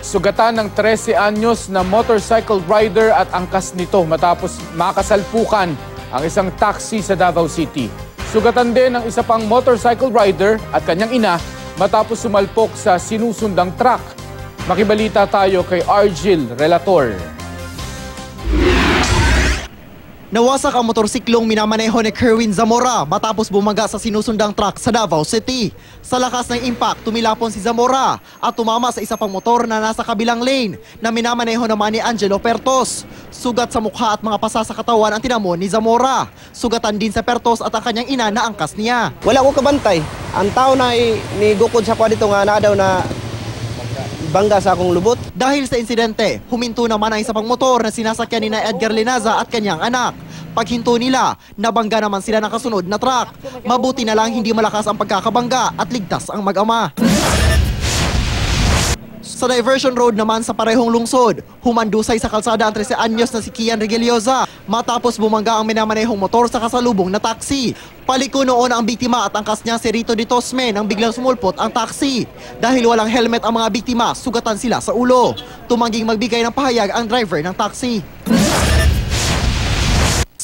Sugatan ng 13 anyos na motorcycle rider at angkas nito matapos makasalpukan ang isang taxi sa Davao City. Sugatan din ang isa pang motorcycle rider at kanyang ina matapos sumalpok sa sinusundang truck. Makibalita tayo kay Argil Relator. Nawasak ang motorsiklong minamaneho ni Kerwin Zamora matapos bumaga sa sinusundang truck sa Davao City. Sa lakas ng impact, tumilapon si Zamora at tumama sa isa pang motor na nasa kabilang lane na minamaneho naman ni Angelo Pertos. Sugat sa mukha at mga pasa sa katawan ang tinamo ni Zamora. Sugatan din sa Pertos at ang kanyang ina na angkas niya. Wala ko kabantay. Ang tao na ni gukod sa kwa dito nga na daw na bangga sa akong lubot. Dahil sa insidente, huminto naman ang isa pang motor na sinasakyan ni na Edgar Lenaza at kanyang anak. Paghinto nila, nabangga naman sila ng kasunod na truck. Mabuti na lang hindi malakas ang pagkakabangga at ligtas ang mag-ama. Sa diversion road naman sa parehong lungsod, humandusay sa kalsada ang 13 anyos na si Kian Regelioza matapos bumangga ang minamanehong motor sa kasalubong na taxi. Paliko noon ang biktima at angkas niya si Rito de Tosme nang biglang sumulpot ang taxi. Dahil walang helmet ang mga biktima, sugatan sila sa ulo. Tumangging magbigay ng pahayag ang driver ng taxi.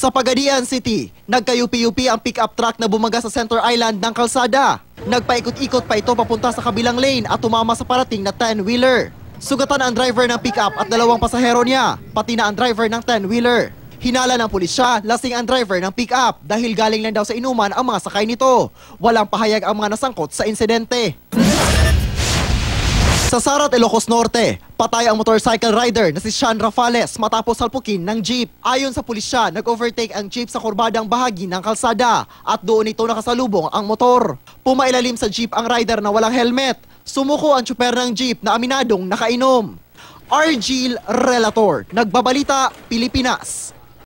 Sa Pagadian City, nagkayupi-yupi ang pick-up truck na bumaga sa Center Island ng kalsada. Nagpaikot-ikot pa ito papunta sa kabilang lane at tumama sa parating na 10-wheeler. Sugatan ang driver ng pick-up at dalawang pasahero niya, pati na ang driver ng 10-wheeler. Hinala ng pulisya, lasing ang driver ng pick-up dahil galing lang daw sa inuman ang mga sakay nito. Walang pahayag ang mga nasangkot sa insidente. Sa Sarat, Ilocos Norte, patay ang motorcycle rider na si Sean Rafales matapos salpukin ng jeep. Ayon sa pulisya, nag-overtake ang jeep sa kurbadang bahagi ng kalsada at doon ito nakasalubong ang motor. Pumailalim sa jeep ang rider na walang helmet. Sumuko ang tsuper ng jeep na aminadong nakainom. Argil Relator, Nagbabalita, Pilipinas.